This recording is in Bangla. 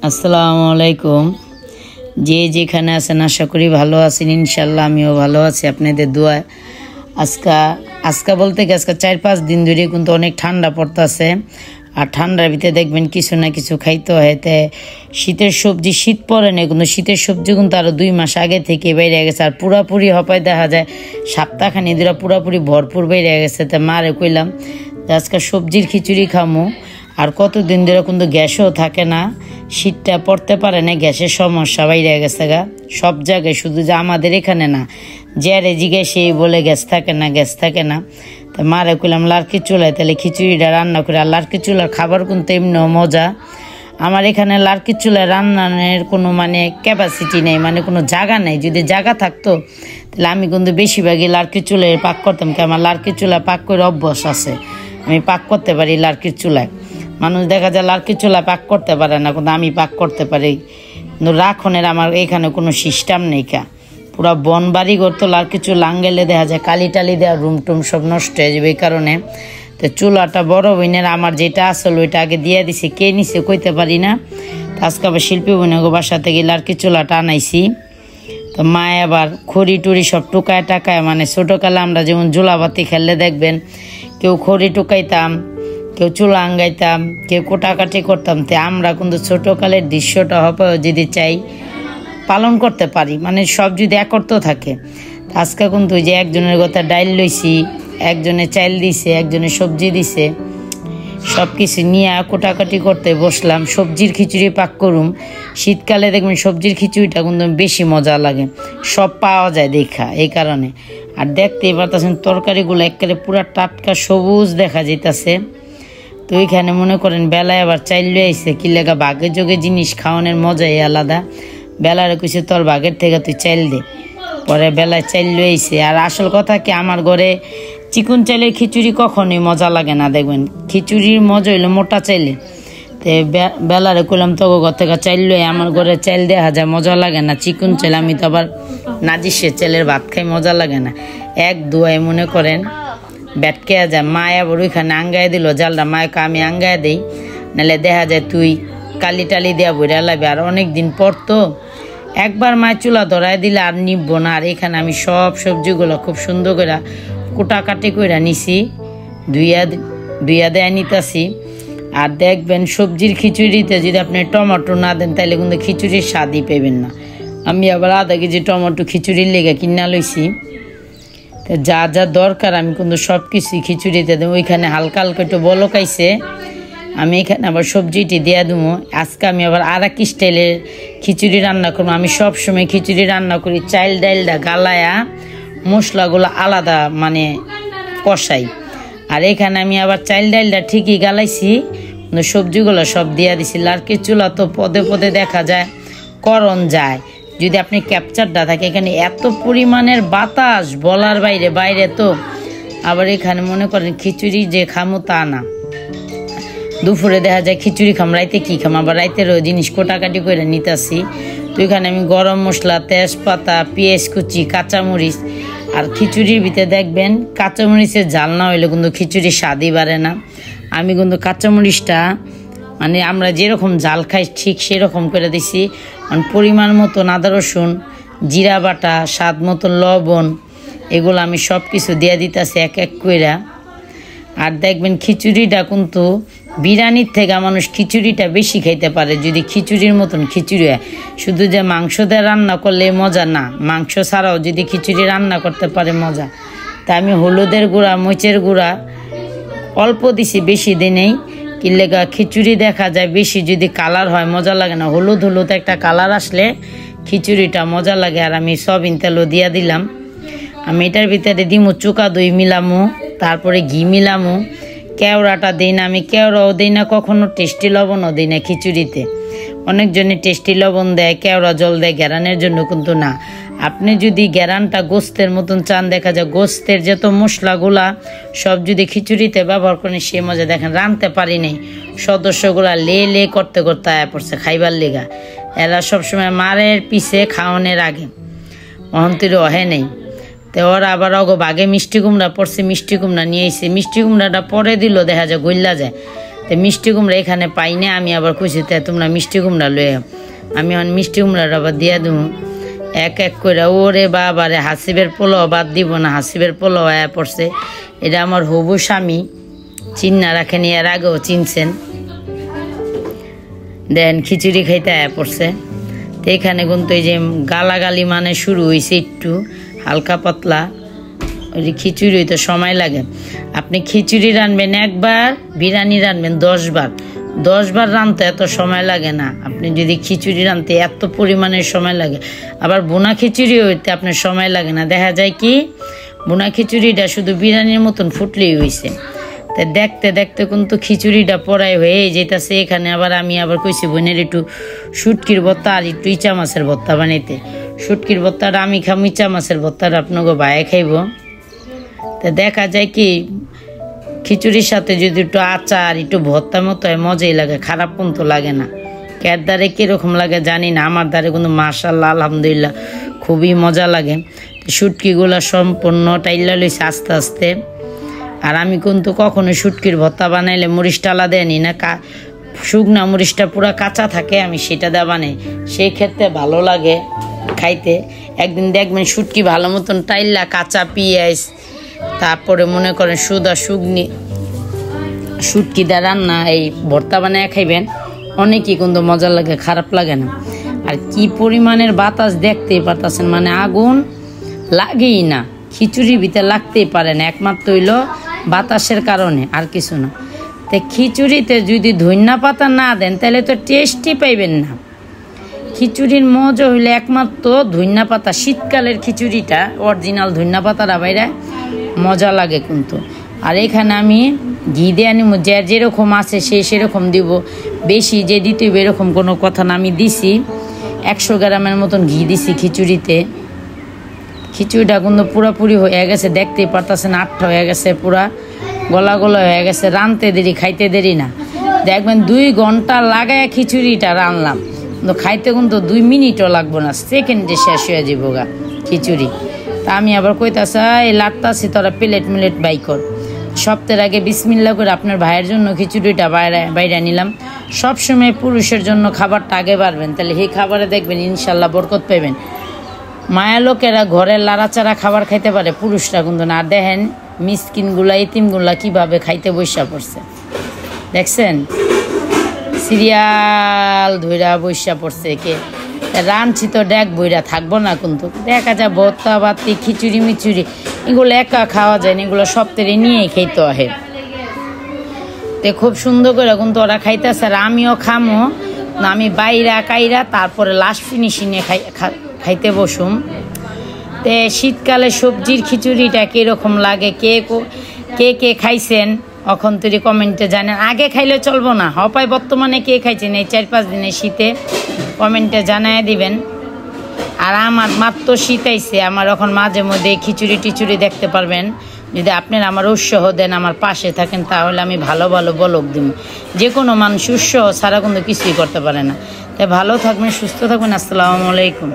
আসসালামু আলাইকুম। যে যেখানে আছেন আশা করি ভালো আছেন। ইনশাল্লাহ আমিও ভালো আছি আপনাদের দোয়ায়। আজকা বলতে কি আজকে 4-5 দিন ধরে কিন্তু অনেক ঠান্ডা পড়তেছে। আর ঠান্ডার ভিতরে দেখবেন কিছু না কিছু খাইতে হয়। শীতের সবজি শীত পড়ে না, কিন্তু শীতের সবজি কিন্তু আরও 2 মাস আগে থেকে বেরিয়ে গেছে। আর পুরাপুরি হপায় দেখা যায় সপ্তাহখানি ধরে পুরাপুরি ভরপুর বেরিয়ে গেছে। মারে কইলাম যে আজকে সবজির খিচুড়ি খামু। আর কতদিন ধরে কিন্তু গ্যাসও থাকে না, শীতটা পড়তে পারে না, গ্যাসের সমস্যা বাইরে গেছে গা সব জায়গায়, শুধু যে আমাদের এখানে না, যারে জিজ্ঞাসা সেই বলে গ্যাস থাকে না গ্যাস থাকে না। তা মারে কইলাম লার্কি চুলায় তাহলে খিচুড়িটা রান্না করে। আর লার্কি চুলার খাবার কিন্তু এমনিও মজা। আমার এখানে লার্কি চুলায় রান্নার কোনো ক্যাপাসিটি নেই, কোনো জায়গা নেই। যদি জায়গা থাকতো তাহলে আমি কিন্তু বেশিরভাগই লার্কি চুলায় পাক করতাম। কি আমার লার্কি চুলায় পাক করে অভ্যাস আছে, আমি পাক করতে পারি লার্কির চুলায়। মানুষ দেখা যায় লার্কির চুলায় পাক করতে পারে না, কিন্তু আমি পাক করতে পারি। কিন্তু রাখনের আমার এখানে কোনো সিস্টেম নেই। পুরা বন বাড়ি করতো লার্কি চুলা আঙ্গেলে দেখা যায় কালি টালি দেওয়া রুম টুম সব নষ্ট হয়ে যাবে। এই কারণে তো চুলাটা বড় বোনের আমার যেটা আসলে ওইটা আগে দিয়ে দিছি, কে নিছে কইতে পারি না। আজকে আবার শিল্পী বোনের বাসা থেকে লার্কি চুলাটা আনাইছি। তো মায় আবার খড়ি টুড়ি সব টুকায় টাকায়, ছোটোকালে আমরা যেমন জোলাবাতি খেললে দেখবেন কেউ খড়ি টুকাইতাম, কেউ চুলা আঙ্গাইতাম, কেউ কোটাকাটি করতাম। আমরা কিন্তু ছোটোকালের দৃশ্যটা হবে যদি চাই পালন করতে পারি, সব যদি একত্র থাকে। আজকে কিন্তু যে একজনের কথা ডাইল লইছি, একজনে চাইল দিছে, একজনে সবজি দিছে, সব কিছু নিয়ে কোটাকাটি করতে বসলাম। সবজির খিচুড়ি পাক করুম। শীতকালে দেখবেন সবজির খিচুড়িটা কিন্তু বেশি মজা লাগে, সব পাওয়া যায় দেখা, এই কারণে। আর দেখতেই পারতেছেন তরকারিগুলো একেবারে পুরা টাটকা সবুজ দেখা যাইতেছে। তো ওইখানে মনে করেন বেলায় আবার চাইল লয়ে আইছে, কি লেগা বাঘের যোগে জিনিস খাওয়ানোর মজাই আলাদা। বেলারে কইছে তোর বাঘের থেকে তুই চাইল দে, পরে বেলায় চাইল লয়ে আইছে। আর আসল কথা কি, আমার ঘরে চিকন চাইলের খিচুড়ি কখনোই মজা লাগে না। দেখবেন খিচুড়ির মজা হইলো মোটা চাইলে। বেলারে কইলাম তোকে ঘর থেকে চাইল লয়ে, আমার ঘরে চাইল দেখা যায় মজা লাগে না চিকন চাইল। আমি তো আবার নাজিসে চাইলের ভাত খাই, মজা লাগে না। এক দুয়ায় মনে করেন ব্যাটকে যায়। মায় আবার ওইখানে আঙ্গায় দিল জালটা, মায়কে আমি আঙ্গায় দিই, নাহলে দেখা যায় তুই কালি টালি দেওয়া বইরা লাগবে। আর অনেক দিন পর তো একবার মায় চুলা ধরায় দিলে আর নিব না। আর এখানে আমি সব সবজিগুলো খুব সুন্দর করে কোটাকাটি করে নিছি, ধুইয়া দেয়া নিতেছি। আর দেখবেন সবজির খিচুড়িতে যদি আপনি টমেটো না দেন তাহলে কিন্তু খিচুড়ির স্বাদই পাবেন না। আমি আবার আধা কেজি টমেটো খিচুড়ির লেগে কিনা লইছি। যা যা দরকার আমি কিন্তু সব কিছুই খিচুড়িতে দেবো। ওইখানে হালকা হালকা একটু বলকাইছে, আমি এখানে আবার সবজিটি দিয়ে দেবো। আজকে আমি আবার আর এক স্টাইলের খিচুড়ি রান্না করবো। আমি সবসময় খিচুড়ি রান্না করি চাইল ডাইলটা গালায়া মশলাগুলো আলাদা কষাই। আর এখানে আমি আবার চাইল ডাইলটা ঠিকই গালাইছি, কিন্তু সবজিগুলো সব দিয়ে দিছি। লার্কির চুলা তো পদে পদে দেখা যায় করণ যায়, যদি আপনি ক্যাপচারটা থাকে। এখানে এত পরিমাণের বাতাস বলার বাইরে। তো আবার এখানে মনে করেন খিচুড়ি যে খামো তা না, দুপুরে দেখা যায় খিচুড়ি খাম, রাইতে কি খাম, আবার রাইতেরও জিনিস কোটাকাটি করে নিতেছি। তো এখানে আমি গরম মশলা, তেজপাতা, পেঁয়াজ কুচি, কাঁচামরিচ। আর খিচুড়ির ভিতরে দেখবেন কাঁচামরিচের ঝাল না হইলে কিন্তু খিচুড়ির স্বাদই বাড়ে না। আমি কিন্তু কাঁচামরিচটা আমরা যেরকম ঝাল খাই ঠিক সেরকম করে দিছি। পরিমাণ মতন আদা রসুন, জিরা বাটা, স্বাদ মতন লবণ, এগুলো আমি সব কিছু দিয়ে দিতেছি এক এক কইরা। আর দেখবেন খিচুড়িটা কিন্তু বিরিয়ানির থেকে মানুষ খিচুড়িটা বেশি খাইতে পারে যদি খিচুড়ির মতন খিচুড়ি হয়। শুধু যে মাংস দিয়ে রান্না করলে মজা না, মাংস ছাড়াও যদি খিচুড়ি রান্না করতে পারে মজা। তাই আমি হলুদের গুঁড়া, মরিচের গুঁড়া অল্প দিছি, বেশি দিনেই। কিলেগা খিচুড়ি দেখা যায় বেশি যদি কালার হয় মজা লাগে না, হলুদ হলুদ একটা কালার আসলে খিচুড়িটা মজা লাগে। আর আমি সয়াবিন তেলও দিয়া দিলাম। আমি এটার ভিতরে দিমু চুকা দই মিলামু, তারপরে ঘি মিলামু। কেওড়াটা দিই না, আমি কেওড়াও দিই না কখনো, টেস্টি লবণও দিই না খিচুড়িতে। অনেকজনে টেস্টি লবণ দেয়, কেওড়া জল দেয় গ্যারানের জন্য, কিন্তু না। আপনি যদি গ্যারানটা গোস্তের মতন চান, দেখা যায় গোস্তের যত মশলাগুলা সব যদি খিচুড়িতে ব্যবহার করেন সে মজা। দেখেন রাঁধতে পারি নাই, সদস্যগুলা লে করতে করতে আয়া পড়ছে খাইবার লেগা। এরা সবসময় মারের পিছে খাওয়ানোর আগে অহন্তির অহে নেই। তো ওরা আবার বাঘে মিষ্টি কুমড়া পড়ছে, মিষ্টি কুমড়া নিয়ে এসে মিষ্টি কুমড়াটা পরে দিল, দেখা যায় গইল্লা যায়। তো মিষ্টি কুমড়া এখানে পাই না, আমি আবার খুশি তাই তোমরা মিষ্টি কুমড়া লয়ে আমি মিষ্টি কুমড়াটা আবার দিয়ে দেবো এক এক করে। ওরে বাবারে হাসিবের পোলাও বাদ দিব না, হাসিবের পোলাও আয়া পড়ছে। এটা আমার হবু স্বামী, চিন্না রাখেনি, এর আগেও চিনছেন। দেন খিচুড়ি খাইতে আয়া পড়ছে। তো এখানে কিন্তু এই যে গালাগালি মানে শুরু হয়েছে, একটু হালকা পাতলা। ওই খিচুড়ি তো সময় লাগে। আপনি খিচুড়ি রানবেন একবার, বিরিয়ানি রানবেন 10 বার। 10 বার রানতে এত সময় লাগে না। আপনি যদি খিচুড়ি রানতে এত পরিমাণের সময় লাগে, আবার বোনা খিচুড়ি হইতে আপনার সময় লাগে না। দেখা যায় কি বোনা খিচুড়িটা শুধু বিরিয়ানির মতন ফুটলেই হয়েছে। তাই দেখতে দেখতে কিন্তু খিচুড়িটা পড়াই হয়ে যেতেছে। এখানে আবার আমি আবার কইছি বোনের একটু শুটকির ভর্তা আর একটু ইচা মাছের ভর্তা বানাইতে। শুটকির ভর্তাটা আমি খাম, ইচা মাছের ভর্তাটা আপনাকে ভাইয়ে খাইব। তা দেখা যায় কি খিচুড়ির সাথে যদি একটু আচার একটু ভর্তা মতো হয় মজাই লাগে, খারাপ কিন্তু লাগে না। ক্যার দ্বারে কীরকম লাগে জানি না, আমার দ্বারে কিন্তু মাশাআল্লাহ আলহামদুলিল্লাহ খুবই মজা লাগে। শুটকিগুলো সম্পূর্ণ টাইলা লইছে আস্তে আস্তে। আর আমি কিন্তু কখনো শুটকির ভর্তা বানাইলে মরিচটা আলাদা আনি না, শুকনা মরিচটা পুরো কাঁচা থাকে, আমি সেটা দিয়ে বানাই। সেই ক্ষেত্রে ভালো লাগে খাইতে। একদিন দেখবেন শুটকি ভালো মতন টাইলা কাঁচা পেঁয়াজ, তারপরে মনে করেন সুদা শুকনি শুটকি দিয়ে রান্না এই ভর্তা বানায় খাইবেন, অনেকই কিন্তু মজা লাগে, খারাপ লাগে না। আর কি পরিমাণের বাতাস দেখতেই পারতেছেন, মানে আগুন লাগেই না, খিচুড়ির ভিতরে লাগতেই পারে না, একমাত্র হইল বাতাসের কারণে, আর কিছু না। তো খিচুড়িতে যদি ধনিয়া পাতা না দেন তাহলে তো টেস্টই পাইবেন না। খিচুড়ির মজা হইলে একমাত্র ধনিয়া পাতা, শীতকালের খিচুড়িটা অরিজিনাল ধনিয়া পাতাটা বাইরে মজা লাগে কিন্তু। আর এখানে আমি ঘি দিয়ে আনিব, যে যেরকম আছে সে সেরকম দিব, বেশি যে দিতে হবে এরকম কোনো কথা না। আমি দিছি 100 গ্রামের মতন ঘি দিছি খিচুড়িতে। খিচুড়িটা কিন্তু পুরোপুরি হয়ে গেছে, দেখতেই পারতেছেন, আটটা হয়ে গেছে, পুরা গলা গলা হয়ে গেছে। রানতে দেরি খাইতে দেরি না, দেখবেন 2 ঘন্টা লাগায় খিচুড়িটা রানলাম, কিন্তু খাইতে কিন্তু 2 মিনিটও লাগবো না, সেকেন্ডে শেষ হয়ে যাবো গা খিচুড়ি। তা আমি আবার কইতাছি এই লাটতাছি তোরা প্লেট মিলেট বাই কর। সপ্তাহের আগে বিসমিল্লাহ করে আপনার ভাইয়ের জন্য খিচুড়িটা বাইরে নিলাম। সবসময় পুরুষের জন্য খাবারটা আগে বাড়বেন, তাহলে এই খাবারে দেখবেন ইনশাল্লাহ বরকত পাইবেন। মায়া লোকেরা ঘরের লাড়াচাড়া খাবার খাইতে পারে, পুরুষরা কিন্তু না। দেখেন মিসকিনগুলা ইতিমগুলা কীভাবে খাইতে বৈশা পড়ছে, দেখছেন সিরিয়াল ধইরা বৈশা পড়ছে। কে রানছি তো ডেক বইরা থাকবো না, কিন্তু দেখা যায় ভর্তা বাতি খিচুড়ি মিচুড়ি এগুলো একা খাওয়া যায় না, এগুলো সপ্তাহে নিয়েই খাইতে হয়। তো খুব সুন্দর করে কিন্তু ওরা খাইতেছে, আর আমিও খামো। আমি বাইরা কাইরা তারপরে লাস্ট ফিনিশিংয়ে খাইতে বসুম। তো শীতকালে সবজির খিচুড়িটা কীরকম লাগে, কে কে খাইছেন এখন তুই কমেন্টে জানেন। আগে খাইলে চলবো না, হপায় বর্তমানে কে খাইছেন এই 4-5 দিনের শীতে কমেন্টে জানায় দিবেন। আর আমার মাত্র শীত আইছে, আমার এখন মাঝে মধ্যে খিচুড়ি টিচুড়ি দেখতে পারবেন। যদি আপনারা আমার উৎসাহ দেন, আমার পাশে থাকেন, তাহলে আমি ভালো ভালো বলক দিব। যে কোনো মানুষ উৎসাহ ছাড়া কিন্তু কিছুই করতে পারে না। তাই ভালো থাকবেন, সুস্থ থাকবেন। আসসালামু আলাইকুম।